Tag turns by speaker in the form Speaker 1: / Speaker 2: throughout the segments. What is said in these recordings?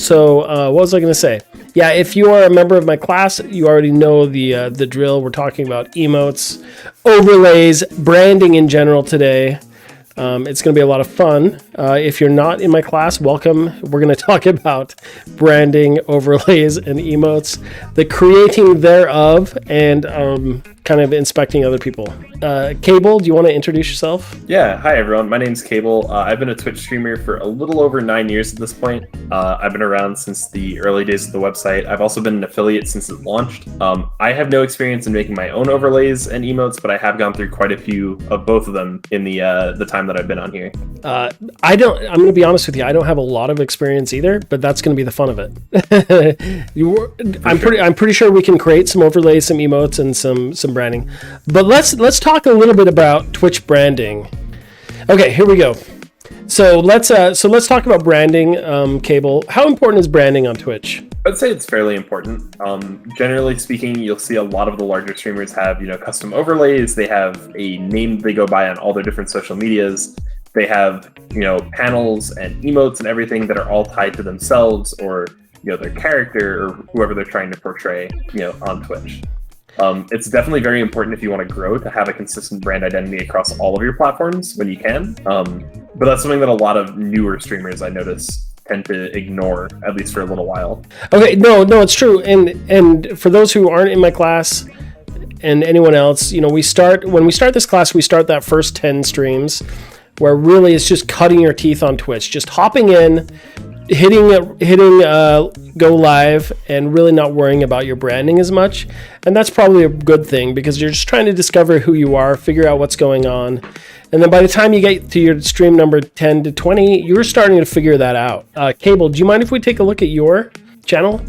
Speaker 1: So what was I going to say? Yeah, if you are a member of my class, you already know the drill. We're talking about emotes, overlays, branding in general today. It's going to be a lot of fun. If you're not in my class, welcome. We're going to talk about branding, overlays, and emotes, the creating thereof, and kind of inspecting other people. Cable, do you want to introduce yourself?
Speaker 2: Yeah, hi everyone. My name's Cable. I've been a Twitch streamer for a little over 9 years at this point. I've been around since the early days of the website. I've also been an affiliate since it launched. I have no experience in making my own overlays and emotes, but I have gone through quite a few of both of them in the time that I've been on here.
Speaker 1: I'm going to be honest with you. I don't have a lot of experience either, but that's going to be the fun of it. I'm pretty sure we can create some overlays, some emotes, and some branding. But let's talk a little bit about Twitch branding. Okay, here we go. So let's talk about branding. Cable, how important is branding on Twitch?
Speaker 2: I'd say it's fairly important. Generally speaking, you'll see a lot of the larger streamers have, custom overlays. They have a name they go by on all their different social medias. They have, panels and emotes and everything that are all tied to themselves or, their character or whoever they're trying to portray, on Twitch. It's definitely very important if you want to grow to have a consistent brand identity across all of your platforms when you can. But that's something that a lot of newer streamers, I notice, tend to ignore, at least for a little while.
Speaker 1: Okay, no, it's true. And for those who aren't in my class and anyone else, when we start this class, we start that first 10 streams where really it's just cutting your teeth on Twitch, just hopping in, hitting go live, and really not worrying about your branding as much. And that's probably a good thing because you're just trying to discover who you are, figure out what's going on. And then by the time you get to your stream number 10 to 20, you're starting to figure that out. Cable, do you mind if we take a look at your channel?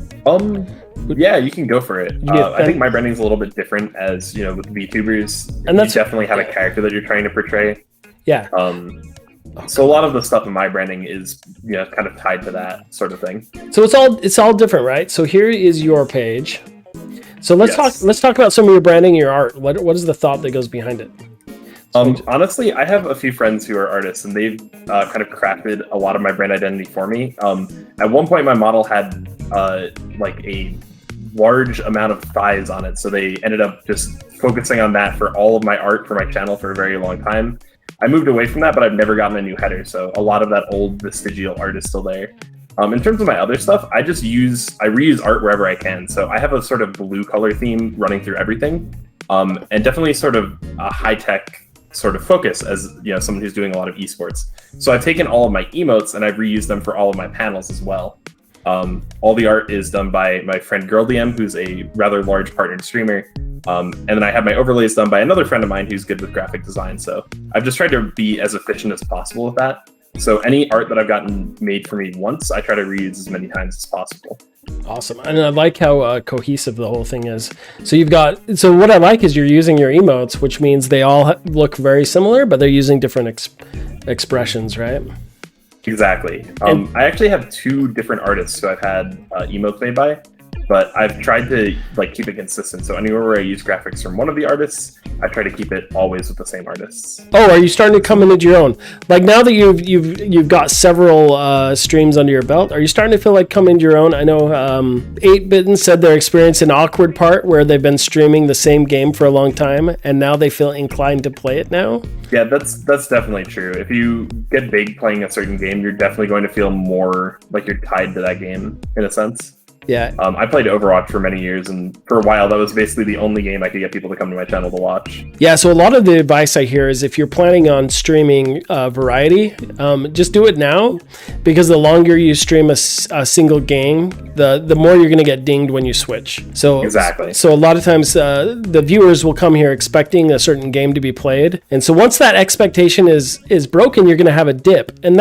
Speaker 2: Yeah, you can go for it. I think my branding is a little bit different as, with VTubers. And you definitely have a character that you're trying to portray.
Speaker 1: Yeah.
Speaker 2: So a lot of the stuff in my branding is, kind of tied to that sort of thing.
Speaker 1: So it's all different, right? So here is your page. So let's talk about some of your branding, your art. What is the thought that goes behind it?
Speaker 2: Honestly, I have a few friends who are artists, and they've kind of crafted a lot of my brand identity for me. At one point, my model had like a large amount of thighs on it, so they ended up just focusing on that for all of my art for my channel for a very long time. I moved away from that, but I've never gotten a new header, so a lot of that old vestigial art is still there. In terms of my other stuff, I reuse art wherever I can. So I have a sort of blue color theme running through everything, and definitely sort of a high-tech sort of focus as someone who's doing a lot of esports. So I've taken all of my emotes and I've reused them for all of my panels as well. All the art is done by my friend Girl DM, who's a rather large partnered streamer. And then I have my overlays done by another friend of mine who's good with graphic design. So I've just tried to be as efficient as possible with that. So any art that I've gotten made for me once, I try to reuse as many times as possible.
Speaker 1: Awesome. And I like how cohesive the whole thing is. So what I like is you're using your emotes, which means they all look very similar, but they're using different expressions, right?
Speaker 2: Exactly. I actually have two different artists who I've had emotes made by, but I've tried to keep it consistent. So anywhere where I use graphics from one of the artists, I try to keep it always with the same artists.
Speaker 1: Oh, are you starting to come into your own? Like now that you've got several streams under your belt, are you starting to feel like come into your own? I know 8Bitten said their experience an awkward part where they've been streaming the same game for a long time and now they feel inclined to play it now.
Speaker 2: Yeah, that's definitely true. If you get big playing a certain game, you're definitely going to feel more like you're tied to that game in a sense.
Speaker 1: Yeah.
Speaker 2: I played Overwatch for many years, and for a while, that was basically the only game I could get people to come to my channel to watch.
Speaker 1: Yeah, so a lot of the advice I hear is if you're planning on streaming variety, just do it now, because the longer you stream a single game, the more you're going to get dinged when you switch. So
Speaker 2: exactly.
Speaker 1: So a lot of times, the viewers will come here expecting a certain game to be played, and so once that expectation is broken, you're going to have a dip, and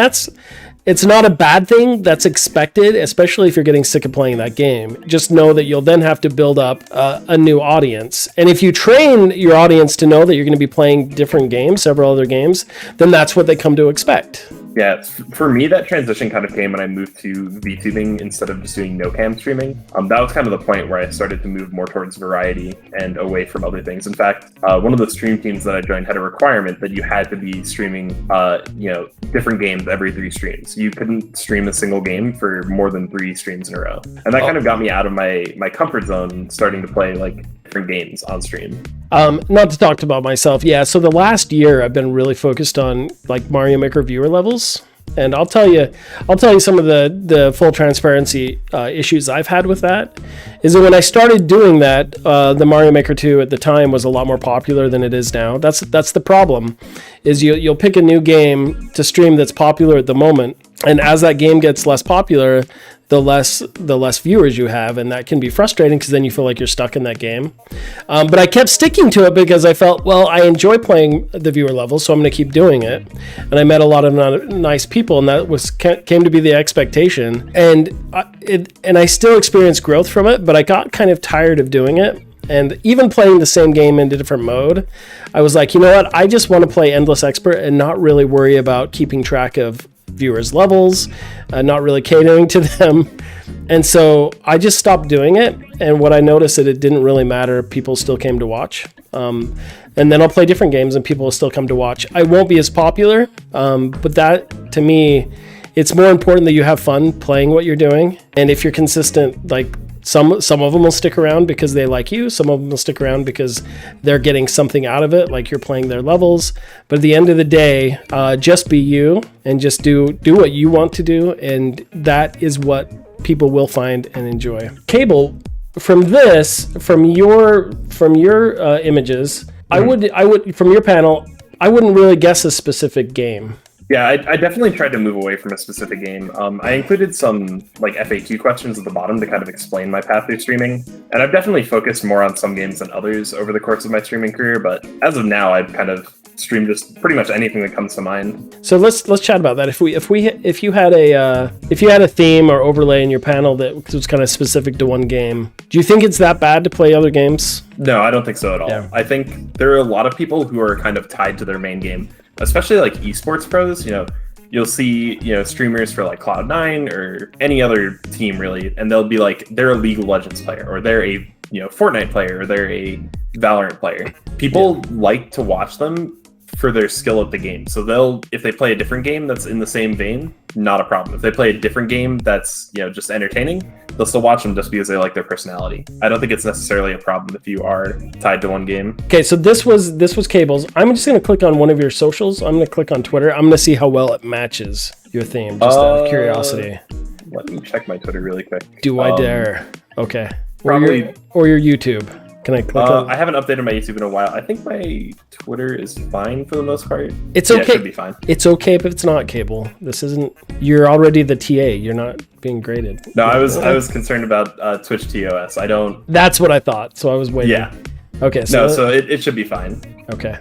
Speaker 1: it's not a bad thing. That's expected, especially if you're getting sick of playing that game. Just know that you'll then have to build up a new audience. And if you train your audience to know that you're going to be playing different games, several other games, then that's what they come to expect.
Speaker 2: Yeah, for me, that transition kind of came when I moved to VTubing instead of just doing no cam streaming. That was kind of the point where I started to move more towards variety and away from other things. In fact, one of the stream teams that I joined had a requirement that you had to be streaming, different games every 3 streams. You couldn't stream a single game for more than 3 streams in a row, and that kind of got me out of my comfort zone, starting to play like different games on stream.
Speaker 1: Not to talk about myself. Yeah. So the last year I've been really focused on like Mario Maker viewer levels. And I'll tell you some of the full transparency issues I've had with that. Is that when I started doing that, the Mario Maker 2 at the time was a lot more popular than it is now. That's the problem. Is you'll pick a new game to stream that's popular at the moment, and as that game gets less popular, the less viewers you have, and that can be frustrating because then you feel like you're stuck in that game. But I kept sticking to it because I felt, well, I enjoy playing the viewer level, so I'm going to keep doing it. And I met a lot of nice people, and that came to be the expectation. And I still experienced growth from it, but I got kind of tired of doing it. And even playing the same game in a different mode, I was like, you know what? I just want to play Endless Expert and not really worry about keeping track of viewers' levels, not really catering to them. And so I just stopped doing it. And what I noticed that it didn't really matter. People still came to watch. And then I'll play different games and people will still come to watch. I won't be as popular, but that, to me, it's more important that you have fun playing what you're doing. And if you're consistent, like some of them will stick around because they like you. Some of them will stick around because they're getting something out of it, like you're playing their levels. But at the end of the day, just be you and just do what you want to do. And that is what people will find and enjoy. Cable, from your images, I would from your panel, I wouldn't really guess a specific game.
Speaker 2: Yeah, I definitely tried to move away from a specific game. I included some like FAQ questions at the bottom to kind of explain my path through streaming, and I've definitely focused more on some games than others over the course of my streaming career. But as of now, I've kind of streamed just pretty much anything that comes to mind.
Speaker 1: So let's chat about that. If you had a theme or overlay in your panel that was kind of specific to one game, do you think it's that bad to play other games?
Speaker 2: No, I don't think so at all.
Speaker 1: Yeah.
Speaker 2: I think there are a lot of people who are kind of tied to their main game, especially like esports pros. You'll see, streamers for like Cloud9 or any other team really, and they'll be like, they're a League of Legends player, or they're a Fortnite player, or they're a Valorant player. People like to watch them for their skill at the game. So if they play a different game that's in the same vein, not a problem. If they play a different game that's, just entertaining, they'll still watch them just because they like their personality. I don't think it's necessarily a problem if you are tied to one game.
Speaker 1: Okay, so this was Cables. I'm just going to click on one of your socials. I'm going to click on Twitter. I'm going to see how well it matches your theme, just out of curiosity.
Speaker 2: Let me check my Twitter really quick.
Speaker 1: Do I dare? Okay.
Speaker 2: Probably.
Speaker 1: Or your YouTube. Can I click on?
Speaker 2: I haven't updated my YouTube in a while. I think my Twitter is fine for the most part.
Speaker 1: It's okay.
Speaker 2: It should be fine.
Speaker 1: It's okay if it's not, Cable. This isn't. You're already the TA. You're not being graded.
Speaker 2: No, I was concerned about Twitch TOS. I don't.
Speaker 1: That's what I thought. So I was waiting.
Speaker 2: Yeah.
Speaker 1: Okay.
Speaker 2: So it should be fine.
Speaker 1: Okay.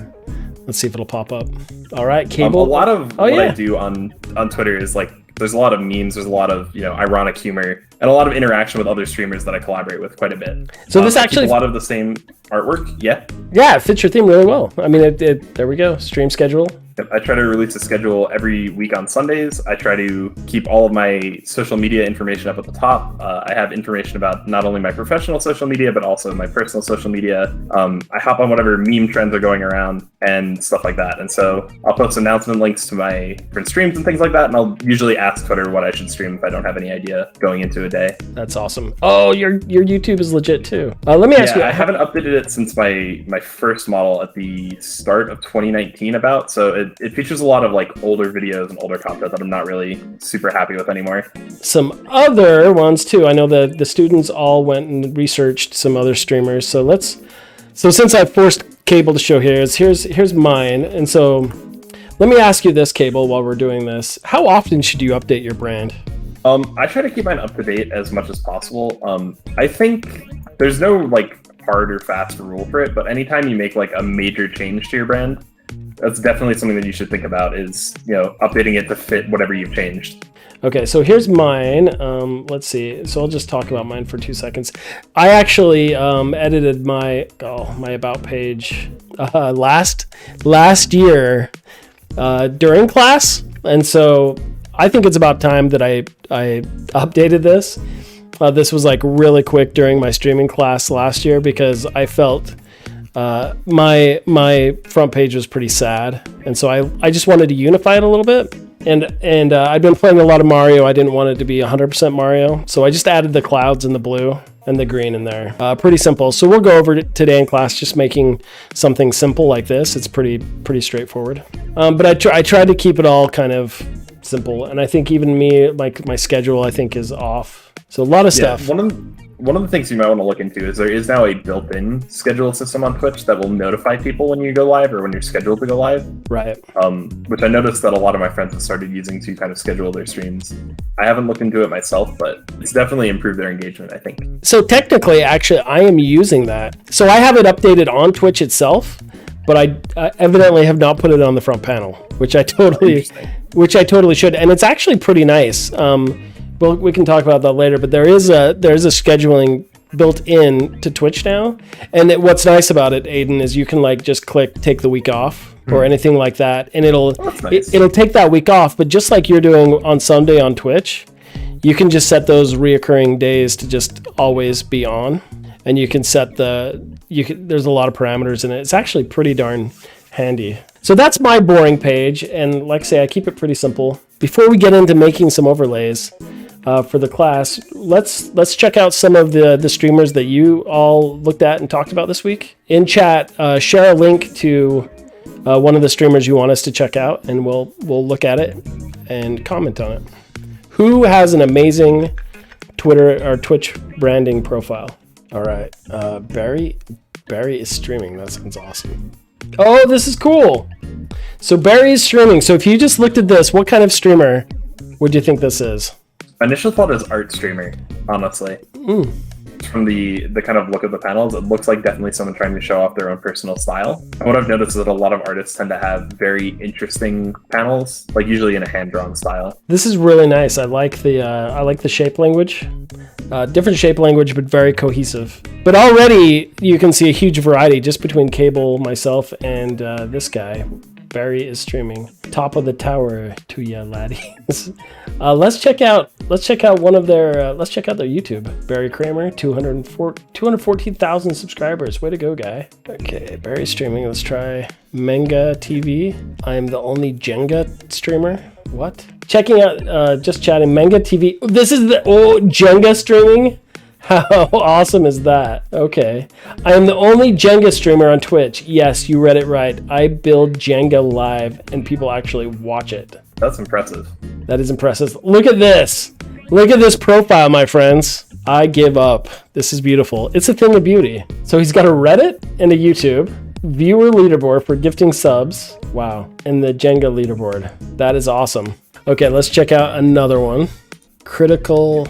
Speaker 1: Let's see if it'll pop up. All right, Cable.
Speaker 2: A lot of what I do on Twitter is like, there's a lot of memes, there's a lot of ironic humor, and a lot of interaction with other streamers that I collaborate with quite a bit.
Speaker 1: So this actually
Speaker 2: a lot of the same artwork. Yeah,
Speaker 1: it fits your theme really well. I mean, there we go. Stream schedule.
Speaker 2: I try to release a schedule every week on Sundays. I try to keep all of my social media information up at the top. I have information about not only my professional social media, but also my personal social media. I hop on whatever meme trends are going around and stuff like that. And so I'll post announcement links to my different streams and things like that. And I'll usually ask Twitter what I should stream if I don't have any idea going into a day.
Speaker 1: That's awesome. Oh, your YouTube is legit too. Let me ask you.
Speaker 2: I haven't updated it since my first model at the start of 2019 about. So it features a lot of like older videos and older content that I'm not really super happy with anymore. Some
Speaker 1: other ones too. I know the students all went and researched some other streamers. So since I forced Cable to show here's mine. And so let me ask you this, Cable, while we're doing this. How often should you update your brand?
Speaker 2: I try to keep mine up to date as much as possible. I think there's no like hard or fast rule for it, but anytime you make like a major change to your brand, that's definitely something that you should think about, is updating it to fit whatever you've changed.
Speaker 1: Okay, so here's mine. Let's see. So I'll just talk about mine for 2 seconds. I actually edited my about page last year during class. And so I think it's about time that I updated this. This was like really quick during my streaming class last year because I felt my front page was pretty sad, and so I just wanted to unify it a little bit. And I've been playing a lot of Mario. I didn't want it to be 100% Mario, so I just added the clouds and the blue and the green in there. Pretty simple. So we'll go over it today in class, just making something simple like this. It's pretty straightforward. But I tried to keep it all kind of simple, and I think even me, like my schedule, I think is off. So a lot of stuff.
Speaker 2: One of the things you might want to look into is there is now a built-in schedule system on Twitch that will notify people when you go live or when you're scheduled to go live.
Speaker 1: Right.
Speaker 2: Which I noticed that a lot of my friends have started using to kind of schedule their streams. I haven't looked into it myself, but it's definitely improved their engagement, I think.
Speaker 1: So technically, actually, I am using that. So I have it updated on Twitch itself, but I evidently have not put it on the front panel, which I totally should. And it's actually pretty nice. Well, we can talk about that later, but there is a scheduling built in to Twitch now. And what's nice about it, Aiden, is you can like just click take the week off or anything like that, and it'll take that week off. But just like you're doing on Sunday on Twitch, you can just set those reoccurring days to just always be on, and you can set there's a lot of parameters in it. It's actually pretty darn handy. So that's my boring page, and like I say, I keep it pretty simple. Before we get into making some overlays for the class, let's check out some of the streamers that you all looked at and talked about this week. In chat, share a link to one of the streamers you want us to check out, and we'll look at it and comment on it. Who has an amazing Twitter or Twitch branding profile? All right, Barry is streaming. That sounds awesome. Oh, this is cool. So Barry is streaming. So if you just looked at this, what kind of streamer would you think this is?
Speaker 2: My initial thought is art streamer, honestly. From the kind of look of the panels, it looks like definitely someone trying to show off their own personal style. And what I've noticed is that a lot of artists tend to have very interesting panels, like usually in a hand-drawn style.
Speaker 1: This is really nice. I like the shape language. Different shape language, but very cohesive. But already you can see a huge variety just between Cable, myself, and this guy. Barry is streaming. Top of the tower to ya, laddies. Let's check out one of their. Let's check out their YouTube. Barry Kramer, 214,000 subscribers. Way to go, guy. Okay, Barry's streaming. Let's try Menga TV. I am the only Jenga streamer. What? Checking out, just chatting, Menga TV. This is the Jenga streaming? How awesome is that? Okay. I am the only Jenga streamer on Twitch. Yes, you read it right. I build Jenga live and people actually watch it.
Speaker 2: That's impressive.
Speaker 1: That is impressive. Look at this. Look at this profile, my friends. I give up. This is beautiful. It's a thing of beauty. So he's got a Reddit and a YouTube. Viewer leaderboard for gifting subs. Wow. And the Jenga leaderboard. That is awesome. Okay, let's check out another one. Critical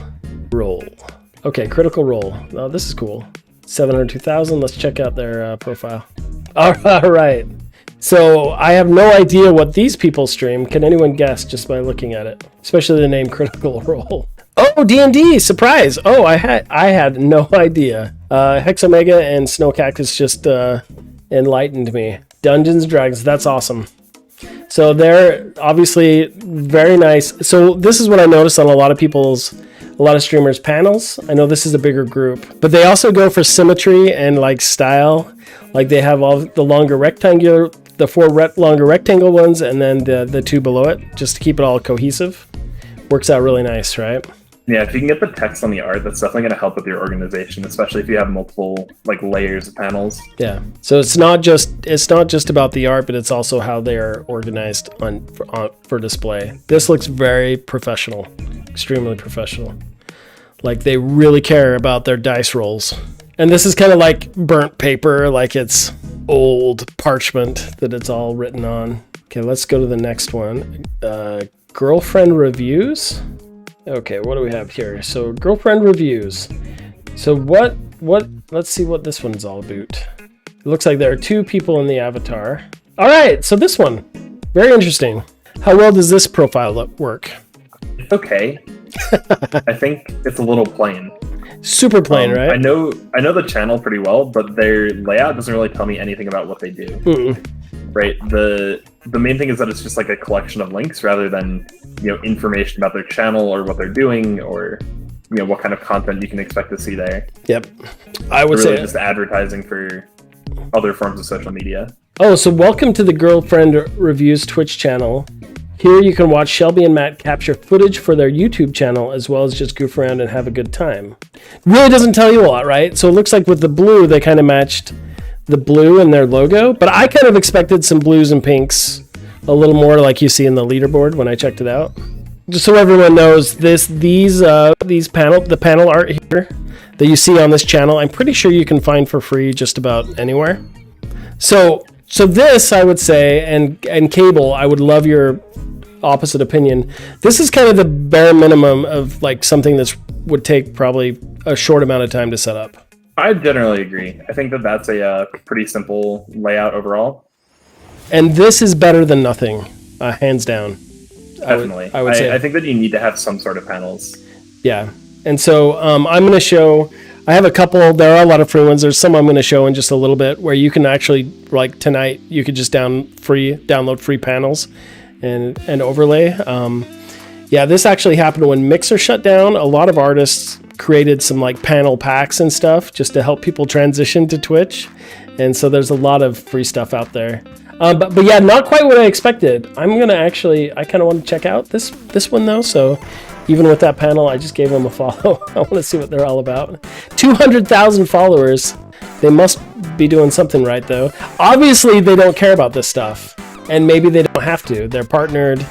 Speaker 1: Role. Okay, Critical Role. Oh, this is cool. 702,000. Let's check out their profile. All right. So I have no idea what these people stream. Can anyone guess just by looking at it? Especially the name Critical Role. Oh, D&D, surprise. Oh, I had no idea. Hexomega and Snow Cactus just enlightened me. Dungeons & Dragons, that's awesome. So they're obviously very nice. So this is what I noticed on a lot of streamers' panels. I know this is a bigger group, but they also go for symmetry and like style. Like they have all the longer rectangular, the longer rectangle ones, and then the two below it, just to keep it all cohesive. Works out really nice, right?
Speaker 2: Yeah, if you can get the text on the art, that's definitely going to help with your organization, especially if you have multiple like layers of panels.
Speaker 1: Yeah. So it's not just about the art, but it's also how they're organized for display. This looks very professional, extremely professional. Like they really care about their dice rolls. And this is kind of like burnt paper, like it's old parchment that it's all written on. Okay, let's go to the next one. Girlfriend reviews. Okay, what do we have here? So girlfriend reviews. So what, let's see what this one's all about. It looks like there are two people in the avatar. All right, so this one, very interesting. How well does this profile work?
Speaker 2: It's okay. I think it's a little plain.
Speaker 1: Super plain, right?
Speaker 2: I know the channel pretty well, but their layout doesn't really tell me anything about what they do.
Speaker 1: Mm-mm.
Speaker 2: Right? the main thing is that it's just like a collection of links rather than, information about their channel or what they're doing or, what kind of content you can expect to see there.
Speaker 1: Yep. I would
Speaker 2: really
Speaker 1: say
Speaker 2: just advertising for other forms of social media.
Speaker 1: Oh, so welcome to the Girlfriend Reviews Twitch channel. Here you can watch Shelby and Matt capture footage for their YouTube channel, as well as just goof around and have a good time. Really doesn't tell you a lot, right? So it looks like with the blue, they kind of matched the blue in their logo, but I kind of expected some blues and pinks, a little more like you see in the leaderboard when I checked it out. Just so everyone knows, the panel art here that you see on this channel, I'm pretty sure you can find for free just about anywhere. So this, I would say, and Cable, I would love your opposite opinion. This is kind of the bare minimum of like something that would take probably a short amount of time to set up.
Speaker 2: I generally agree. I think that's a pretty simple layout overall.
Speaker 1: And this is better than nothing, hands down.
Speaker 2: Definitely.
Speaker 1: I would say.
Speaker 2: I think that you need to have some sort of panels.
Speaker 1: Yeah. And so I'm going to show, I have a couple, there are a lot of free ones. There's some I'm going to show in just a little bit where you can actually, like tonight, you could just download free panels and overlay. This actually happened when Mixer shut down. A lot of artists created some like panel packs and stuff just to help people transition to Twitch. And so there's a lot of free stuff out there. But yeah, not quite what I expected. I kind of want to check out this one though. So even with that panel, I just gave them a follow. I want to see what they're all about. 200,000 followers. They must be doing something right though. Obviously they don't care about this stuff, and maybe they don't have to. They're partnered.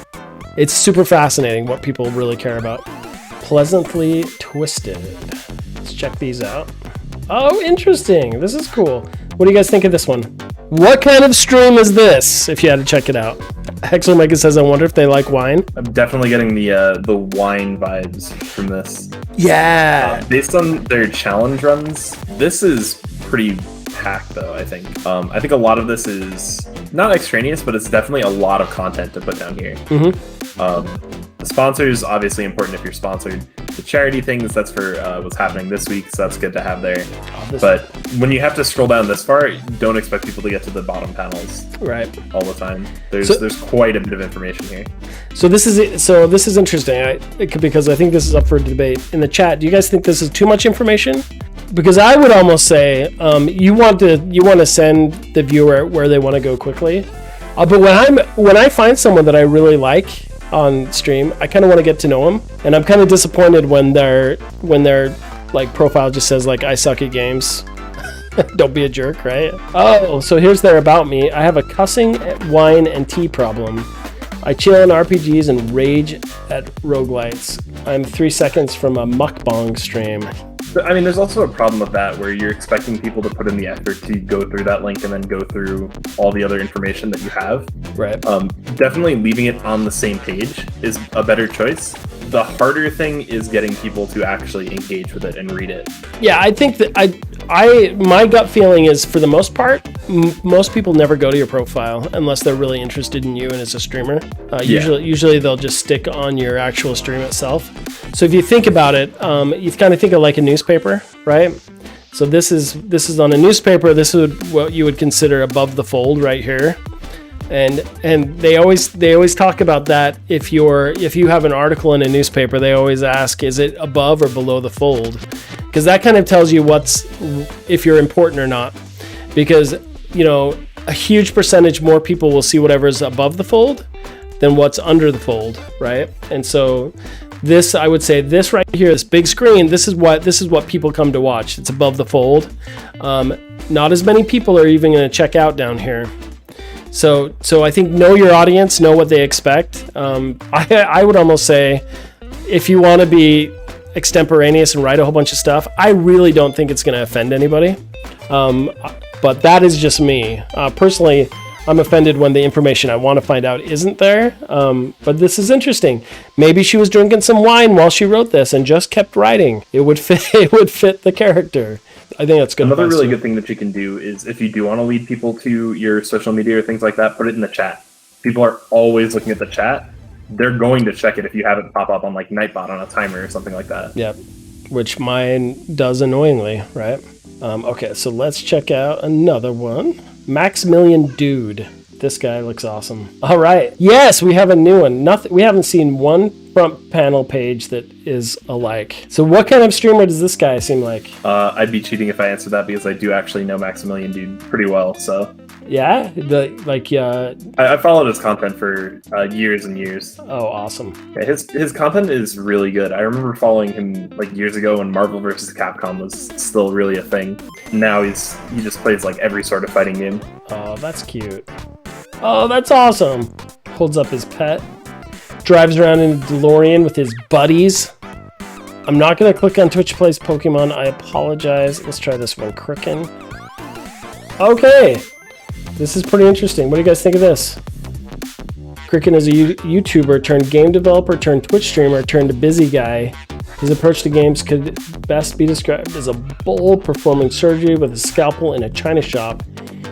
Speaker 1: It's super fascinating what people really care about. Pleasantly Twisted. Let's check these out. Oh, interesting. This is cool. What do you guys think of this one? What kind of stream is this, if you had to check it out? Hexomega says, I wonder if they like wine.
Speaker 2: I'm definitely getting the wine vibes from this.
Speaker 1: Yeah.
Speaker 2: Based on their challenge runs, this is pretty packed, though, I think. I think a lot of this is not extraneous, but it's definitely a lot of content to put down here. The sponsors, obviously important if you're sponsored. The charity things, that's for what's happening this week, so that's good to have there. But when you have to scroll down this far, don't expect people to get to the bottom panels all the time. There's quite a bit of information here. So this is interesting because I think this is up for debate in the chat. Do you guys think this is too much information? Because I would almost say you want to send the viewer where they want to go quickly. But when I find someone that I really like on stream, I kind of want to get to know them, and I'm kind of disappointed when their like profile just says like I suck at games. Don't be a jerk, right? Oh, so here's their about me. I have a cussing, wine, and tea problem. I chill in RPGs and rage at roguelites. I'm 3 seconds from a mukbang stream. But, I mean, there's also a problem with that where you're expecting people to put in the effort to go through that link and then go through all the other information that you have.
Speaker 1: Right.
Speaker 2: Definitely leaving it on the same page is a better choice. The harder thing is getting people to actually engage with it and read it. Yeah, I think that my gut feeling is, for the most part, most people never go to your profile unless they're really interested in you and as a streamer. Usually they'll just stick on your actual stream itself. So if you think about it, you kind of think of like a newspaper, right? So this is on a newspaper. This is what you would consider above the fold right here. And they always talk about that. If you have an article in a newspaper, they always ask, is it above or below the fold? Because that kind of tells you if you're important or not. Because a huge percentage more people will see whatever's above the fold than what's under the fold, right? And so this, I would say, this right here, this big screen, this is what people come to watch. It's above the fold. Not as many people are even going to check out down here. So I think know your audience, know what they expect. I would almost say, if you want to be extemporaneous and write a whole bunch of stuff, I really don't think it's going to offend anybody. But that is just me. Personally, I'm offended when the information I want to find out isn't there. But this is interesting. Maybe she was drinking some wine while she wrote this and just kept writing. It would fit the character. I think that's good. Another really good thing that you can do is, if you do want to lead people to your social media or things like that, put it in the chat. People are always looking at the chat. They're going to check it if you have it pop up on like Nightbot on a timer or something like that.
Speaker 1: Yep. Which mine does annoyingly, right? Okay, so let's check out another one. Maximilian Dude. This guy looks awesome. All right. Yes, we have a new one. We haven't seen one front panel page that is alike. So what kind of streamer does this guy seem like?
Speaker 2: I'd be cheating if I answered that because I do actually know Maximilian Dude pretty well. So
Speaker 1: yeah,
Speaker 2: I followed his content for years and years.
Speaker 1: Oh, awesome.
Speaker 2: Yeah, his content is really good. I remember following him like years ago when Marvel vs. Capcom was still really a thing. Now he just plays like every sort of fighting game.
Speaker 1: Oh, that's cute. Oh, that's awesome. Holds up his pet. Drives around in a DeLorean with his buddies. I'm not going to click on Twitch Plays Pokemon. I apologize. Let's try this one. Cricken. Okay. This is pretty interesting. What do you guys think of this? Cricken is a YouTuber turned game developer turned Twitch streamer turned busy guy. His approach to games could best be described as a bold performing surgery with a scalpel in a china shop.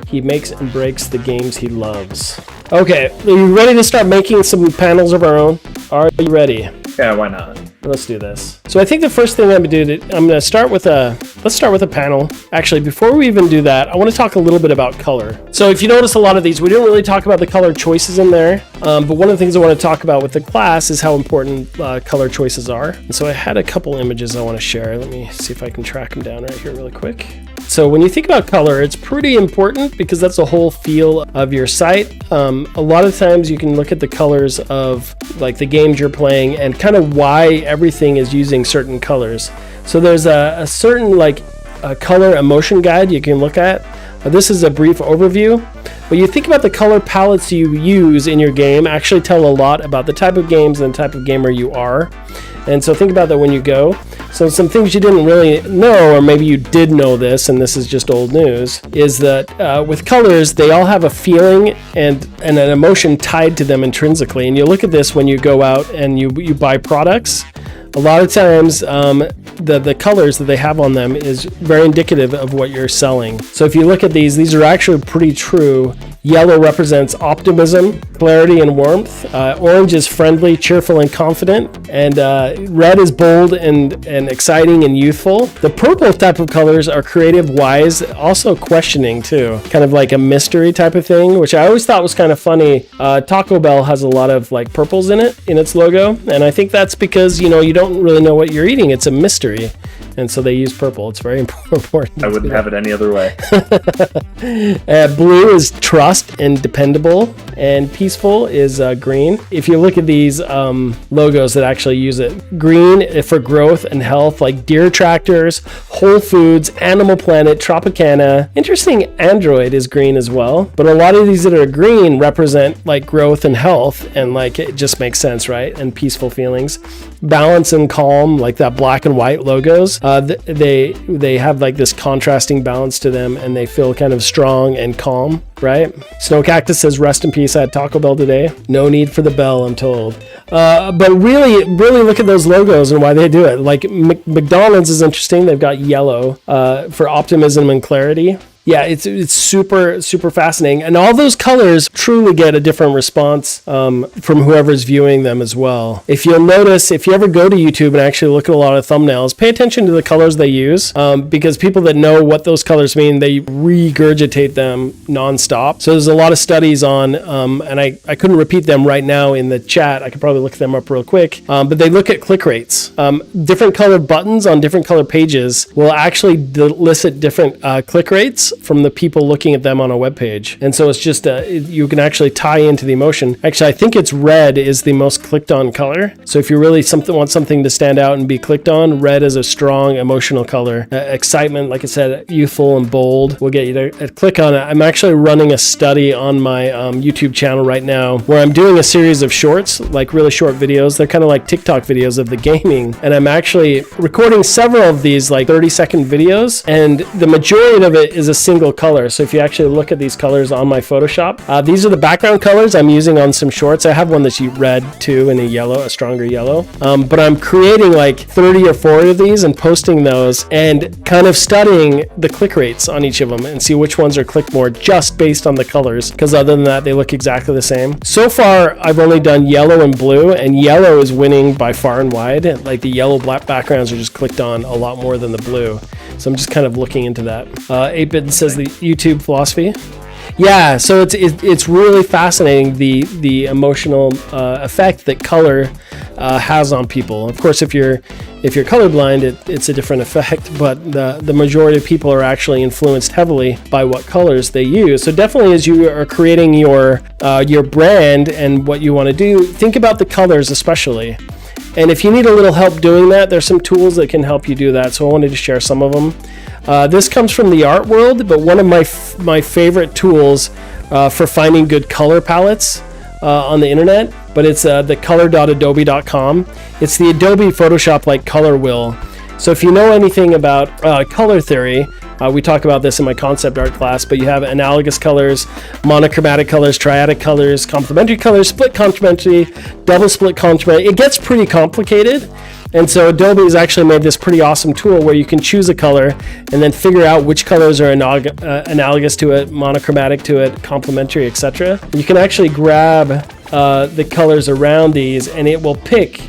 Speaker 1: He makes and breaks the games he loves. Okay, are you ready to start making some panels of our own? Are you ready?
Speaker 2: Yeah, why not?
Speaker 1: Let's do this. So I think the first thing I'm going to start with let's start with a panel. Actually, before we even do that, I want to talk a little bit about color. So if you notice a lot of these, we didn't really talk about the color choices in there. But one of the things I want to talk about with the class is how important color choices are. And so I had a couple images I want to share. Let me see if I can track them down right here really quick. So when you think about color, it's pretty important because that's the whole feel of your site. A lot of times you can look at the colors of like the games you're playing and kind of why everything is using certain colors. So there's a certain like a color emotion guide you can look at. This is a brief overview, but you think about the color palettes you use in your game actually tell a lot about the type of games and the type of gamer you are. And so think about that when you go. So some things you didn't really know, or maybe you did know this, and this is just old news, is that with colors, they all have a feeling and an emotion tied to them intrinsically. And you look at this when you go out and you buy products. A lot of times, the colors that they have on them is very indicative of what you're selling. So if you look at these are actually pretty true. Yellow represents optimism, clarity, and warmth. Orange is friendly, cheerful, and confident. And red is bold and exciting and youthful. The purple type of colors are creative, wise, also questioning too. Kind of like a mystery type of thing, which I always thought was kind of funny. Taco Bell has a lot of like purples in its logo. And I think that's because, you don't really know what you're eating. It's a mystery. And so they use purple. It's very important.
Speaker 2: I wouldn't have it any other way.
Speaker 1: Blue is trust and dependable, and peaceful is green. If you look at these logos that actually use it, green for growth and health, like Deer Tractors, Whole Foods, Animal Planet, Tropicana. Interesting, Android is green as well. But a lot of these that are green represent like growth and health, and like it just makes sense, right? And peaceful feelings. Balance and calm, like that black and white logos. They have like this contrasting balance to them, and they feel kind of strong and calm, right? Snow Cactus says, rest in peace, I had Taco Bell today. No need for the bell, I'm told. But really look at those logos and why they do it. Like McDonald's is interesting. They've got yellow for optimism and clarity. Yeah, it's super, super fascinating. And all those colors truly get a different response from whoever's viewing them as well. If you'll notice, if you ever go to YouTube and actually look at a lot of thumbnails, pay attention to the colors they use because people that know what those colors mean, they regurgitate them nonstop. So there's a lot of studies on, and I couldn't repeat them right now in the chat. I could probably look them up real quick. But they look at click rates. Different colored buttons on different colored pages will actually elicit different click rates from the people looking at them on a web page. And so it's just you can actually tie into the emotion. Actually, I think it's red is the most clicked on color. So if you really want something to stand out and be clicked on, red is a strong emotional color. Excitement, like I said, youthful and bold will get you to click on it. I'm actually running a study on my YouTube channel right now where I'm doing a series of shorts, like really short videos. They're kind of like TikTok videos of the gaming. And I'm actually recording several of these like 30-second videos. And the majority of it is a single color. So if you actually look at these colors on my Photoshop, these are the background colors I'm using on some shorts. I have one that's red too, and a stronger yellow. But I'm creating like 30 or 40 of these and posting those and kind of studying the click rates on each of them and see which ones are clicked more just based on the colors. Because other than that, they look exactly the same. So far, I've only done yellow and blue, and yellow is winning by far and wide. Like the yellow black backgrounds are just clicked on a lot more than the blue. So I'm just kind of looking into that. 8-Bit says the YouTube philosophy. Yeah, so it's really fascinating the emotional effect that color has on people. Of course, if you're colorblind, it's a different effect, but the majority of people are actually influenced heavily by what colors they use. So definitely, as you are creating your brand and what you want to do, think about the colors especially. And if you need a little help doing that, there's some tools that can help you do that. So I wanted to share some of them. This comes from the art world, but one of my favorite tools for finding good color palettes on the internet, but it's the color.adobe.com. It's the Adobe Photoshop like color wheel. So if you know anything about color theory, we talk about this in my concept art class, but you have analogous colors, monochromatic colors, triadic colors, complementary colors, split complementary, double split complementary. It gets pretty complicated. And so Adobe has actually made this pretty awesome tool where you can choose a color and then figure out which colors are analogous to it, monochromatic to it, complementary, etc. You can actually grab the colors around these and it will pick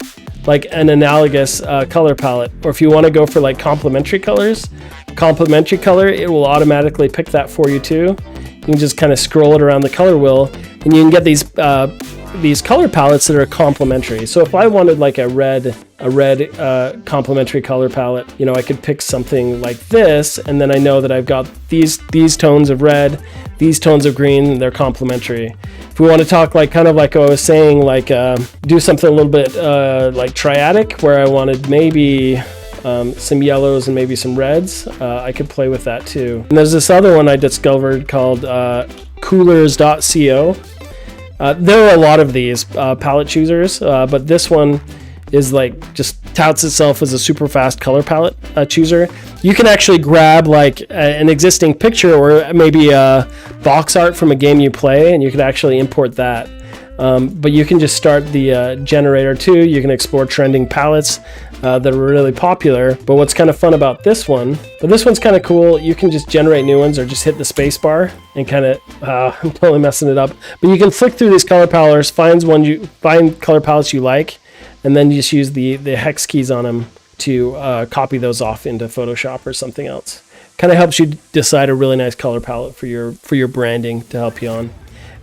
Speaker 1: like an analogous color palette. Or if you want to go for like complementary colors, complementary color, it will automatically pick that for you too. You can just kind of scroll it around the color wheel and you can get these color palettes that are complementary. So if I wanted like a red complementary color palette, you know, I could pick something like this, and then I know that I've got these tones of red, these tones of green, and they're complementary. If we want to talk like kind of like I was saying, like do something a little bit like triadic, where I wanted maybe some yellows and maybe some reds, I could play with that too. And there's this other one I discovered called coolers.co. There are a lot of these palette choosers, but this one is like just touts itself as a super fast color palette chooser. You can actually grab like an existing picture or maybe a box art from a game you play, and you can actually import that. But you can just start the generator too. You can explore trending palettes that are really popular. But what's kind of fun about this one, but this one's kind of cool, you can just generate new ones or just hit the space bar and kind of, I'm totally messing it up. But you can flick through these color palettes, find color palettes you like, and then you just use the hex keys on them to copy those off into Photoshop or something else. Kind of helps you decide a really nice color palette for your branding to help you on.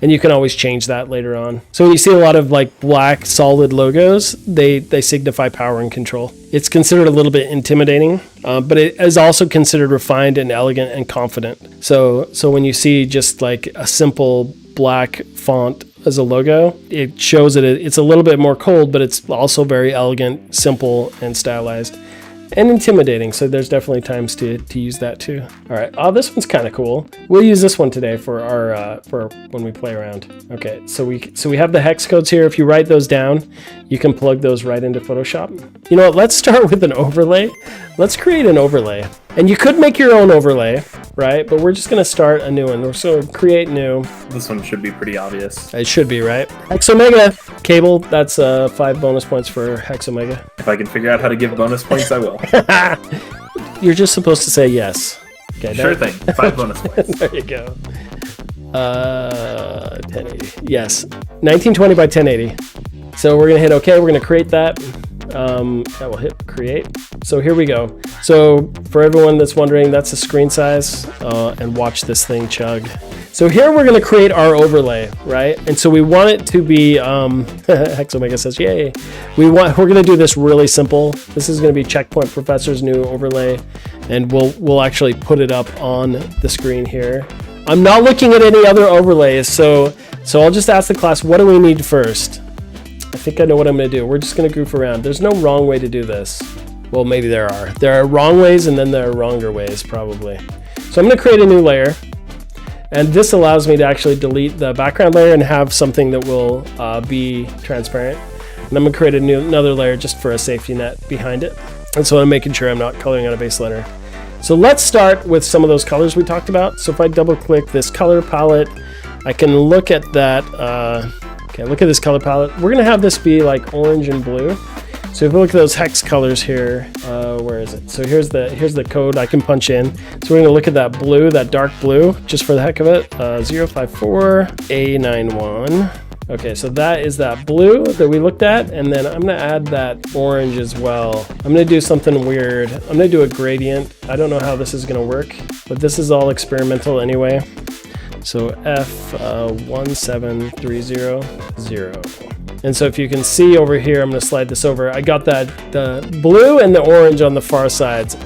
Speaker 1: And you can always change that later on. So when you see a lot of like black solid logos, they signify power and control. It's considered a little bit intimidating, but it is also considered refined and elegant and confident. So when you see just like a simple black font as a logo, it shows that it's a little bit more cold, but it's also very elegant, simple, and stylized. And intimidating, so there's definitely times to use that too. All right, this one's kind of cool. We'll use this one today for our for when we play around. Okay, so we have the hex codes here. If you write those down, you can plug those right into Photoshop. You know what? Let's start with an overlay. Let's create an overlay, and you could make your own overlay, right? But we're just gonna start a new one. So create new.
Speaker 2: This one should be pretty obvious.
Speaker 1: It should be, right? Hex Omega cable. That's 5 bonus points for Hex Omega.
Speaker 2: If I can figure out how to give bonus points, I will.
Speaker 1: You're just supposed to say yes. Okay,
Speaker 2: sure thing. 5 bonus points.
Speaker 1: There you go. 1080. Yes. 1920 by 1080. So we're gonna hit OK. We're gonna create that. I will hit create. So here we go. So for everyone that's wondering, that's the screen size, and watch this thing chug. So here we're going to create our overlay, right? And so we want it to be, Hex Omega says, yay. We're going to do this really simple. This is going to be Checkpoint Professor's new overlay, and we'll actually put it up on the screen here. I'm not looking at any other overlays, so I'll just ask the class, what do we need first? I think I know what I'm going to do. We're just going to goof around. There's no wrong way to do this. Well, maybe there are. There are wrong ways, and then there are wronger ways, probably. So I'm going to create a new layer. And this allows me to actually delete the background layer and have something that will be transparent. And I'm going to create another layer just for a safety net behind it. And so I'm making sure I'm not coloring on a base layer. So let's start with some of those colors we talked about. So if I double click this color palette, I can look at that. Okay, look at this color palette. We're going to have this be like orange and blue. So if we look at those hex colors here, where is it? So here's the code I can punch in. So we're going to look at that blue, that dark blue, just for the heck of it. 054A91. Okay, so that is that blue that we looked at, and then I'm going to add that orange as well. I'm going to do something weird. I'm going to do a gradient. I don't know how this is going to work, but this is all experimental anyway. So F17300. And so if you can see over here, I'm going to slide this over. I got the blue and the orange on the far sides.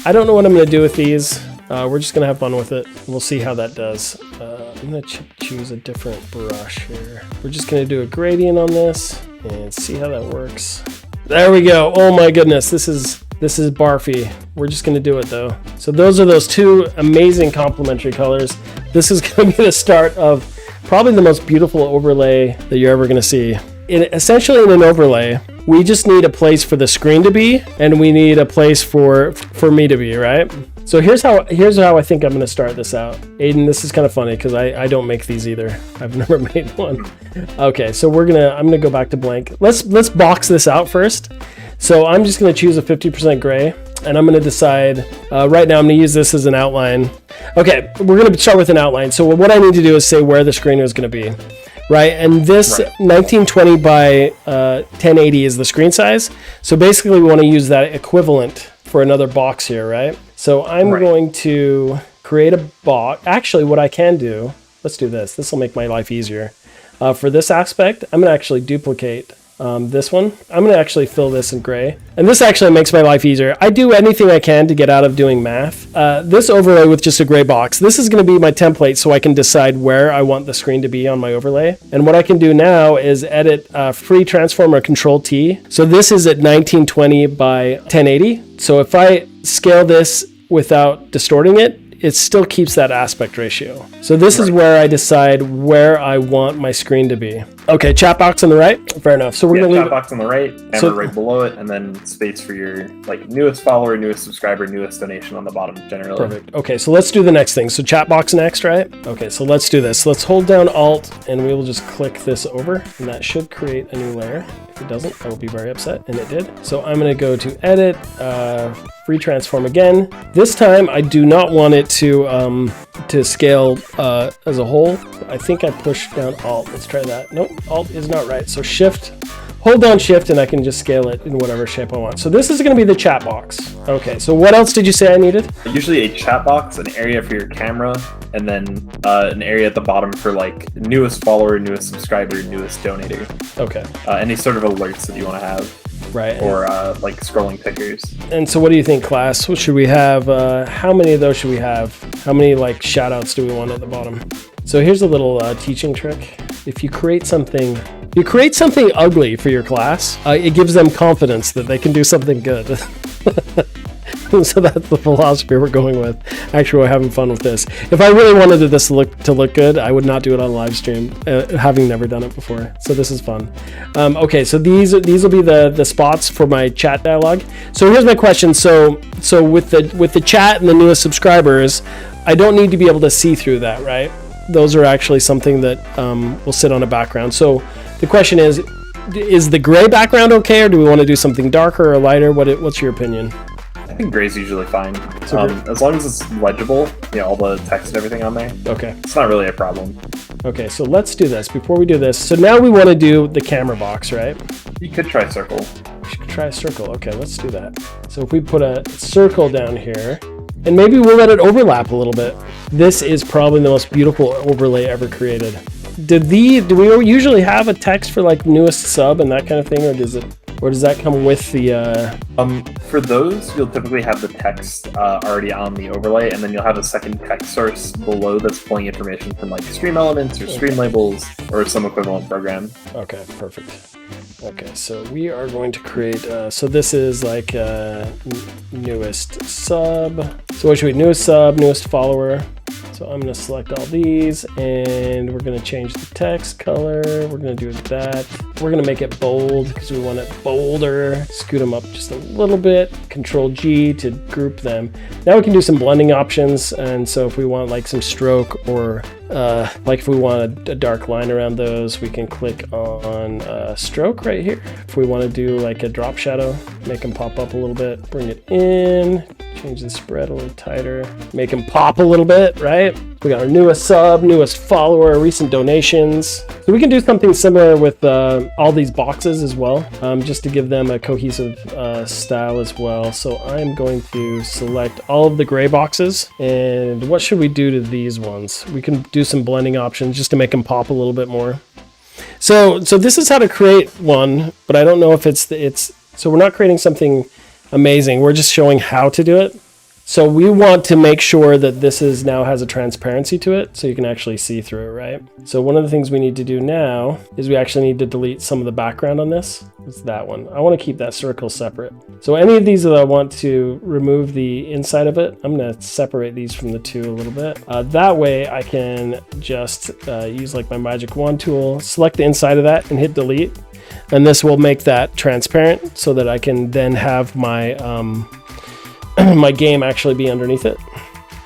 Speaker 1: I don't know what I'm going to do with these. We're just going to have fun with it. We'll see how that does. I'm going to choose a different brush here. We're just going to do a gradient on this and see how that works. There we go. Oh my goodness. This is barfy. We're just going to do it though. So those are those two amazing complementary colors. This is going to be the start of probably the most beautiful overlay that you're ever going to see. Essentially in an overlay, we just need a place for the screen to be, and we need a place for me to be, right? So here's how I think I'm going to start this out. Aiden, this is kind of funny because I don't make these either. I've never made one. Okay, so I'm gonna go back to blank. Let's box this out first. So I'm just gonna choose a 50% gray, and I'm gonna decide. Right now, I'm gonna use this as an outline. Okay, we're gonna start with an outline. So what I need to do is say where the screen is gonna be. Right, and this 1920 by 1080 is the screen size. So basically we want to use that equivalent for another box here, right? So I'm going to create a box. Actually, what I can do, let's do this. This will make my life easier. For this aspect, I'm going to actually duplicate this one. I'm going to actually fill this in gray. And this actually makes my life easier. I do anything I can to get out of doing math. This overlay with just a gray box, this is going to be my template so I can decide where I want the screen to be on my overlay. And what I can do now is edit free transform or Control T. So this is at 1920 by 1080. So if I scale this without distorting it, it still keeps that aspect ratio. So this is where I decide where I want my screen to be. Okay, chat box on the right. Fair enough. So we're gonna leave
Speaker 2: chat box on the right, camera right below it, and then space for your newest follower, newest subscriber, newest donation on the bottom generally.
Speaker 1: Perfect. Okay, so let's do the next thing. So chat box next, right? Okay, so let's do this. Let's hold down Alt, and we will just click this over, and that should create a new layer. If it doesn't, I will be very upset, and it did. So I'm gonna go to Edit, Free Transform again. This time, I do not want it to scale as a whole. I think I pushed down Alt. Let's try that. Nope, Alt is not right. So hold down Shift, and I can just scale it in whatever shape I want. So this is going to be the chat box. Okay, so what else did you say I needed?
Speaker 2: Usually a chat box, an area for your camera, and then an area at the bottom for newest follower, newest subscriber, newest donator.
Speaker 1: Okay.
Speaker 2: Any sort of alerts that you want to have.
Speaker 1: Right.
Speaker 2: Or scrolling tickers.
Speaker 1: And so what do you think, class? What should we have? How many of those should we have? How many shout outs do we want at the bottom? So here's a little teaching trick. If you create something ugly for your class, it gives them confidence that they can do something good. So that's the philosophy we're going with. Actually, we're having fun with this. If I really wanted this to look good, I would not do it on live stream, having never done it before. So this is fun. Okay, so these will be the spots for my chat dialogue. So here's my question. So with the chat and the newest subscribers, I don't need to be able to see through that, right? Those are actually something that will sit on a background. So the question is the gray background okay, or do we want to do something darker or lighter? What's your opinion?
Speaker 2: I think gray's usually fine. As long as it's legible, all the text and everything on there.
Speaker 1: Okay.
Speaker 2: It's not really a problem.
Speaker 1: Okay, so let's do this. Before we do this, so now we want to do the camera box, right?
Speaker 2: You could try circle.
Speaker 1: We should try a circle. Okay, let's do that. So if we put a circle down here, and maybe we'll let it overlap a little bit. This is probably the most beautiful overlay ever created. Do we usually have a text for newest sub and that kind of thing, or does that come with the
Speaker 2: For those, you'll typically have the text already on the overlay, and then you'll have a second text source below that's pulling information from Stream Elements or Stream Labels or some equivalent program.
Speaker 1: Okay, perfect. Okay, so we are going to create, so this is newest sub. So what should we, newest sub, newest follower. So I'm going to select all these, and we're going to change the text color. We're going to do that. We're going to make it bold because we want it bolder. Scoot them up just a little bit. Control G to group them. Now we can do some blending options. And so if we want some stroke, or if we want a dark line around those, we can click on stroke right here. If we want to do a drop shadow, make them pop up a little bit, bring it in, change the spread a little tighter, make them pop a little bit, right? We got our newest sub, newest follower, recent donations. So we can do something similar with all these boxes as well, just to give them a cohesive style as well. So I'm going to select all of the gray boxes. And what should we do to these ones? We can do some blending options just to make them pop a little bit more. So this is how to create one, but I don't know if it's so we're not creating something amazing. We're just showing how to do it. So we want to make sure that this now has a transparency to it so you can actually see through it, right? So one of the things we need to do now is we actually need to delete some of the background on this. It's that one. I want to keep that circle separate. So any of these that I want to remove the inside of it, I'm going to separate these from the two a little bit. That way I can just use like my magic wand tool, select the inside of that and hit delete. And this will make that transparent so that I can then have my my game actually be underneath it.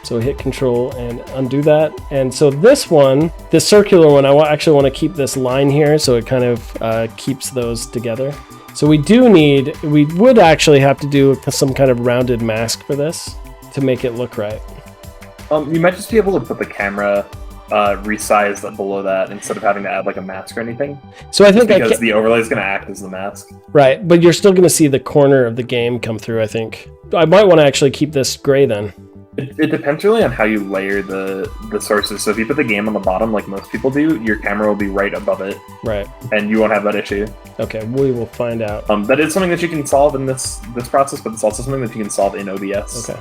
Speaker 1: So hit control and undo that. And so this one, this circular one, I actually want to keep this line here so it kind of keeps those together. So we would actually have to do some kind of rounded mask for this to make it look right.
Speaker 2: You might just be able to put the camera resize below that instead of having to add like a mask or anything.
Speaker 1: So I think
Speaker 2: because the overlay is going to act as the mask.
Speaker 1: Right, but you're still going to see the corner of the game come through, I think. I might want to actually keep this gray then.
Speaker 2: It depends really on how you layer the sources. So if you put the game on the bottom like most people do, your camera will be right above it.
Speaker 1: Right.
Speaker 2: And you won't have that issue.
Speaker 1: Okay, we will find out.
Speaker 2: That is something that you can solve in this process, but it's also something that you can solve in OBS.
Speaker 1: Okay.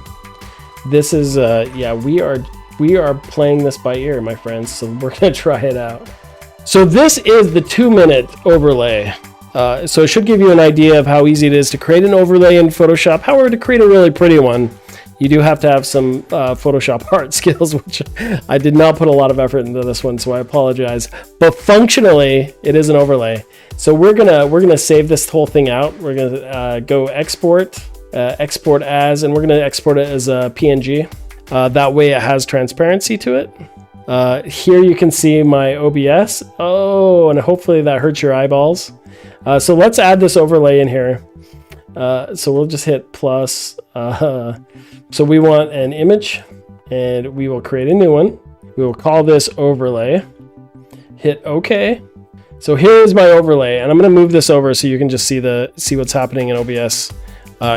Speaker 1: This is, yeah, we are playing this by ear, my friends, so we're going to try it out. So this is the 2-minute overlay. So it should give you an idea of how easy it is to create an overlay in Photoshop. However, to create a really pretty one, you do have to have some Photoshop art skills, which I did not put a lot of effort into this one, so I apologize. But functionally, it is an overlay. So we're gonna save this whole thing out. We're gonna go export as, and we're gonna export it as a PNG. That way it has transparency to it. Here you can see my OBS. Oh, and hopefully that hurts your eyeballs. So let's add this overlay in here. So we'll just hit plus. So we want an image, and we will create a new one. We will call this overlay. Hit OK. So here's my overlay, and I'm going to move this over so you can just see what's happening in OBS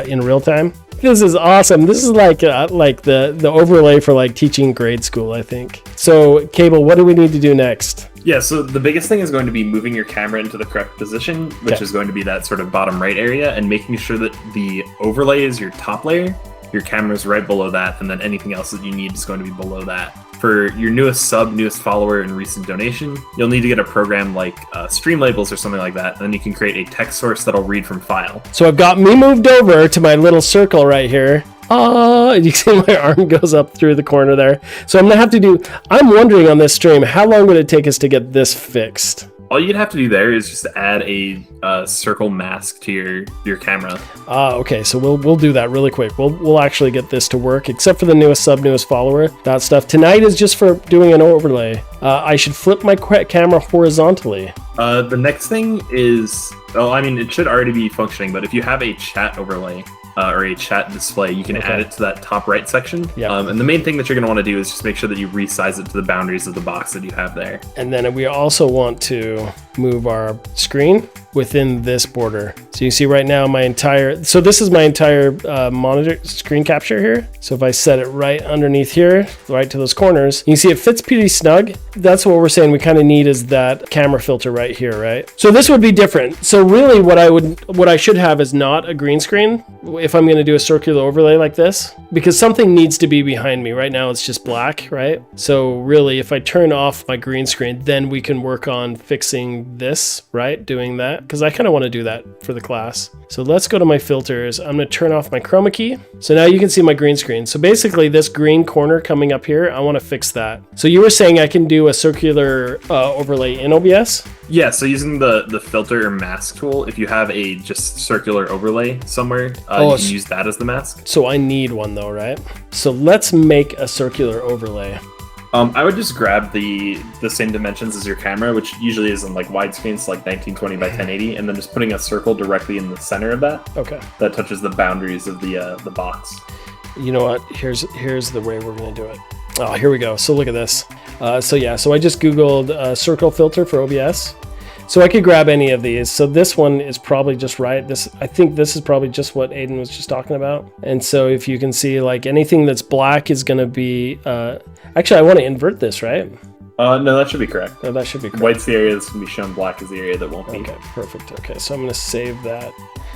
Speaker 1: in real time. This is awesome. This is like the overlay for like teaching grade school, I think. So Cable, what do we need to do next?
Speaker 2: Yeah, so the biggest thing is going to be moving your camera into the correct position, which is going to be that sort of bottom right area, and making sure that the overlay is your top layer, your camera's right below that, and then anything else that you need is going to be below that. For your newest sub, newest follower, and recent donation, you'll need to get a program like Stream Labels or something like that, and then you can create a text source that'll read from file.
Speaker 1: So I've got me moved over to my little circle right here. You see my arm goes up through the corner there. So I'm wondering on this stream, how long would it take us to get this fixed?
Speaker 2: All you'd have to do there is just add a circle mask to your camera.
Speaker 1: Okay, so we'll do that really quick. We'll actually get this to work, except for the newest sub, newest follower, that stuff. Tonight is just for doing an overlay. I should flip my camera horizontally.
Speaker 2: The next thing is, it should already be functioning, but if you have a chat overlay, or a chat display, you can add it to that top right section.
Speaker 1: Yep.
Speaker 2: And the main thing that you're going to want to do is just make sure that you resize it to the boundaries of the box that you have there.
Speaker 1: And then we also want to move our screen within this border. So you see right now this is my entire monitor screen capture here. So if I set it right underneath here, right to those corners, you can see it fits pretty snug. That's what we're saying we kind of need is that camera filter right here, right? So this would be different. So really what I should have is not a green screen if I'm going to do a circular overlay like this, because something needs to be behind me. Right now it's just black, right? So really if I turn off my green screen, then we can work on fixing this, right? Doing that, because I kind of want to do that for the class. So let's go to my filters. I'm going to turn off my chroma key. So now you can see my green screen. So basically this green corner coming up here, I want to fix that. So you were saying I can do a circular overlay in OBS?
Speaker 2: Yeah, so using the filter or mask tool, if you have a just circular overlay somewhere, you can use that as the mask.
Speaker 1: So I need one though, right? So let's make a circular overlay.
Speaker 2: I would just grab the same dimensions as your camera, which usually is in like widescreen, so like 1920 by 1080, and then just putting a circle directly in the center of that.
Speaker 1: Okay.
Speaker 2: That touches the boundaries of the box.
Speaker 1: You know what? Here's the way we're going to do it. Oh, here we go. So look at this. So I just Googled circle filter for OBS. So I could grab any of these. So this one is probably just right. I think this is probably just what Aiden was just talking about. And so if you can see, like, anything that's black is going to be, actually I want to invert this, right?
Speaker 2: No, that should be correct.
Speaker 1: Oh, that should be correct.
Speaker 2: White's the area that's going to be shown, black is the area that won't be.
Speaker 1: Okay, perfect. Okay, so I'm going to save that.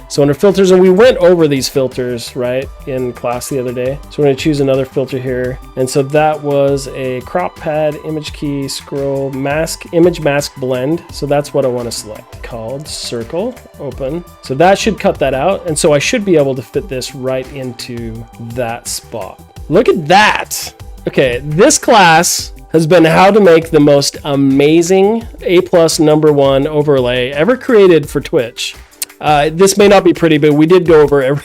Speaker 1: So under filters, and we went over these filters, right, in class the other day. So we're going to choose another filter here. And so that was a crop pad, image key, scroll, mask, image mask blend. So that's what I want to select, called circle, open. So that should cut that out. And so I should be able to fit this right into that spot. Look at that. Okay, this class has been how to make the most amazing A+ #1 overlay ever created for Twitch. This may not be pretty, but we did go over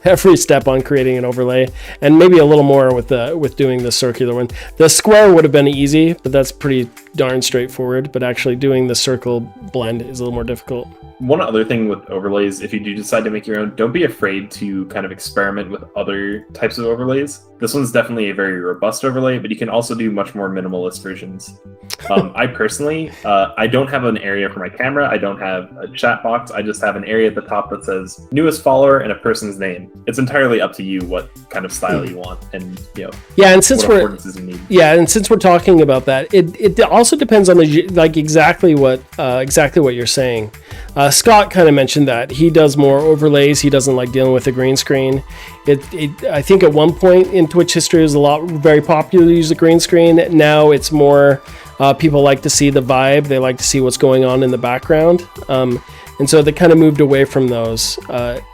Speaker 1: every step on creating an overlay, and maybe a little more with doing the circular one. The square would have been easy, but that's pretty darn straightforward. But actually doing the circle blend is a little more difficult.
Speaker 2: One other thing with overlays, if you do decide to make your own, don't be afraid to kind of experiment with other types of overlays. This one's definitely a very robust overlay, but you can also do much more minimalist versions. I personally, I don't have an area for my camera. I don't have a chat box. I just have an area at the top that says newest follower and a person's name. It's entirely up to you what kind of style you want, and
Speaker 1: yeah. And since
Speaker 2: what affordances you need.
Speaker 1: and since we're talking about that, it also depends on exactly what you're saying. Scott kind of mentioned that he does more overlays. He doesn't like dealing with a green screen. I think at one point in Twitch history, it was very popular to use a green screen. Now it's more people like to see the vibe. They like to see what's going on in the background. And so they kind of moved away from those,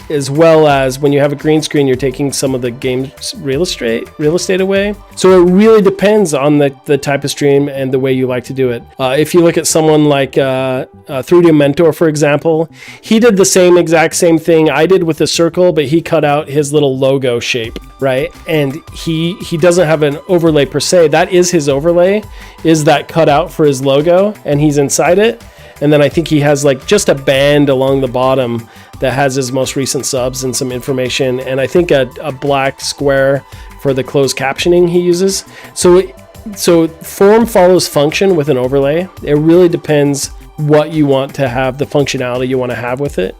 Speaker 1: as well as when you have a green screen, you're taking some of the game's real estate away. So it really depends on the type of stream and the way you like to do it. If you look at someone like 3D Mentor, for example, he did the exact same thing I did with the circle, but he cut out his little logo shape, right? And he doesn't have an overlay per se. That is his overlay, is that cutout for his logo, and he's inside it. And then I think he has like just a band along the bottom that has his most recent subs and some information. And I think a black square for the closed captioning he uses. So form follows function with an overlay. It really depends what you want to have, the functionality you want to have with it.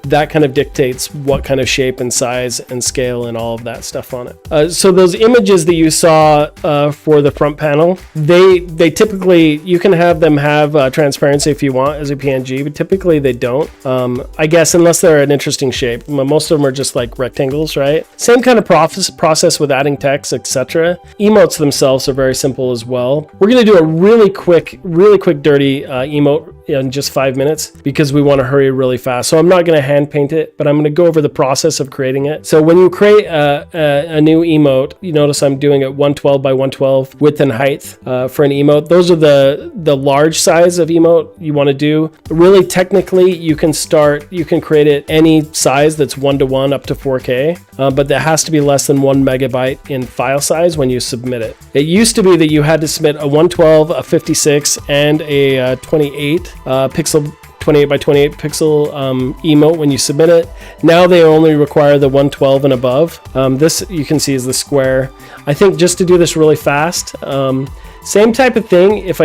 Speaker 1: That kind of dictates what kind of shape and size and scale and all of that stuff on it. So those images that you saw for the front panel, they typically, you can have them have transparency if you want as a PNG, but typically they don't. I guess unless they're an interesting shape. Most of them are just like rectangles, right? Same kind of process with adding text, etc. Emotes themselves are very simple as well. We're going to do a really quick dirty emote in just 5 minutes because we want to hurry really fast. So I'm not going to hand paint it, but I'm going to go over the process of creating it. So when you create a new emote, you notice I'm doing it 112 by 112 width and height for an emote. Those are the large size of emote you want to do. Really, technically, you can create it any size that's 1:1 up to 4K, but that has to be less than 1 megabyte in file size when you submit it. It used to be that you had to submit a 112, a 56, and a 28 pixel 28 by 28 pixel emote when you submit it. Now they only require the 112 and above. This you can see is the square. I think just to do this really fast, same type of thing. If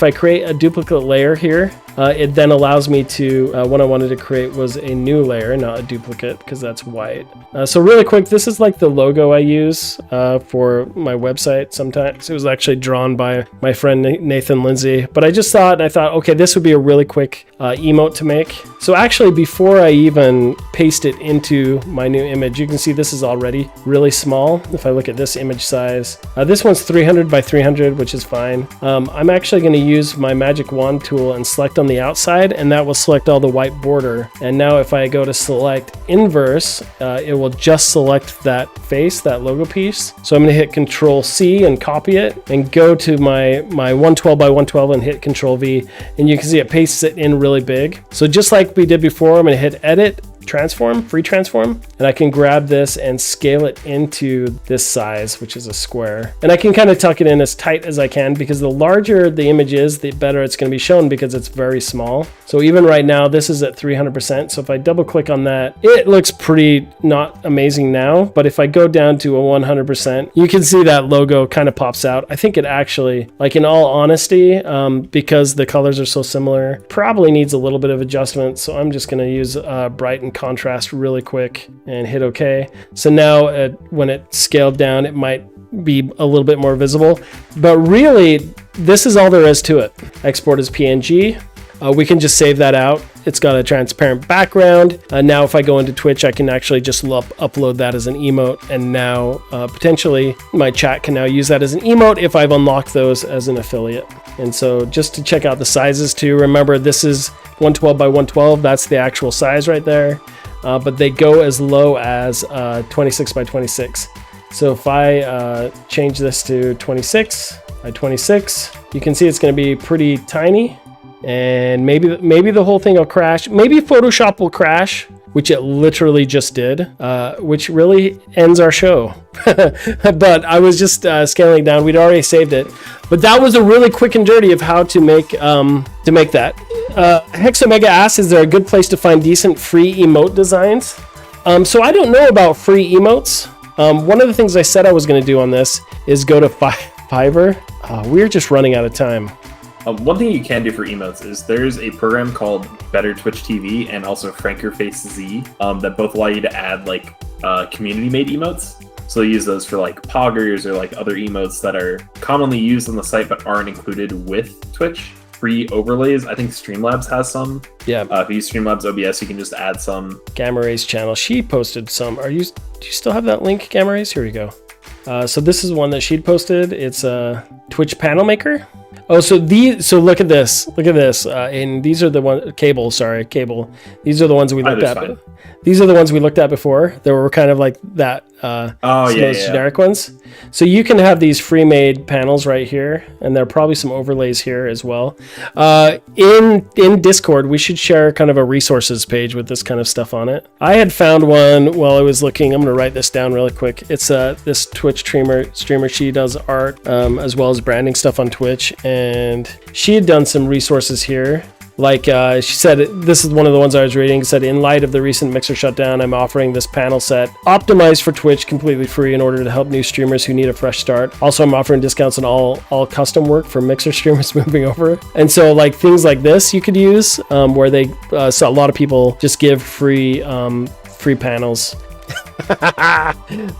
Speaker 1: I create a duplicate layer here, it then allows me to, what I wanted to create was a new layer, not a duplicate, because that's white. So really quick, this is like the logo I use for my website sometimes. It was actually drawn by my friend Nathan Lindsay, but I just thought, okay, this would be a really quick emote to make. So actually, before I even paste it into my new image, you can see this is already really small. If I look at this image size, this one's 300 by 300, which is fine. I'm actually going to use my magic wand tool and select on the outside, and that will select all the white border. And now if I go to select inverse, it will just select that face, that logo piece. So I'm going to hit Control C and copy it and go to my 112 by 112 and hit Control V, and you can see it pastes it in really big. So just like we did before, I'm going to hit Edit, transform, free transform, and I can grab this and scale it into this size, which is a square. And I can kind of tuck it in as tight as I can, because the larger the image is, the better it's going to be shown, because it's very small. So even right now, this is at 300%. So if I double click on that, it looks pretty not amazing now. But if I go down to a 100%, you can see that logo kind of pops out. I think it actually, like in all honesty, because the colors are so similar, probably needs a little bit of adjustment. So I'm just going to use bright and contrast really quick and hit OK. So now when it scaled down, it might be a little bit more visible, but really this is all there is to it. Export as PNG. We can just save that out. It's got a transparent background. Now if I go into Twitch, I can actually just upload that as an emote, and now potentially my chat can now use that as an emote if I've unlocked those as an affiliate. And so just to check out the sizes too, remember this is 112 by 112. That's the actual size right there. But they go as low as 26 by 26. So if I change this to 26 by 26, you can see it's going to be pretty tiny, and maybe the whole thing will crash. Maybe Photoshop will crash, which it literally just did, which really ends our show. But I was just scaling down. We'd already saved it, but that was a really quick and dirty of how to make that. Hexomega asks, is there a good place to find decent free emote designs? So I don't know about free emotes. One of the things I said I was going to do on this is go to Fiverr. We're just running out of time.
Speaker 2: One thing you can do for emotes is there's a program called Better Twitch TV and also Frankerface Z that both allow you to add like community-made emotes. So they use those for like poggers or like other emotes that are commonly used on the site but aren't included with Twitch. Free overlays. I think Streamlabs has some.
Speaker 1: Yeah.
Speaker 2: If you use Streamlabs OBS, you can just add some.
Speaker 1: Gamma Ray's channel. She posted some. Do you still have that link, Gamma Rays? Here we go. So this is one that she'd posted. It's a Twitch panel maker. Oh, so look at this. Look at this. And these are the one cable. These are the ones we looked at.
Speaker 2: Fine.
Speaker 1: These are the ones we looked at before. They were kind of like that. Generic ones. So you can have these free-made panels right here, and there are probably some overlays here as well. In Discord, we should share kind of a resources page with this kind of stuff on it. I had found one while I was looking. I'm going to write this down really quick. It's this Twitch streamer. She does art as well as branding stuff on Twitch, and she had done some resources here. Like she said, this is one of the ones I was reading. It said, in light of the recent Mixer shutdown, I'm offering this panel set optimized for Twitch, completely free, in order to help new streamers who need a fresh start. Also, I'm offering discounts on all custom work for Mixer streamers moving over. And so like things like this you could use where they so a lot of people just give free panels.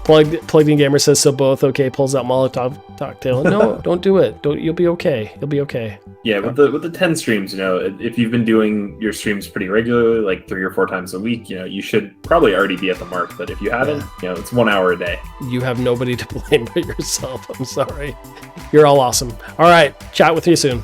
Speaker 1: Plugged in Gamer says so both. Okay, pulls out Molotov cocktail. No, don't do it. You'll be okay. You'll be okay.
Speaker 2: Yeah, with the 10 streams, if you've been doing your streams pretty regularly, like 3 or 4 times a week, you should probably already be at the mark. But if you haven't, it's 1 hour a day. You
Speaker 1: have nobody to blame but yourself. I'm sorry. You're all awesome. All right, chat with you soon.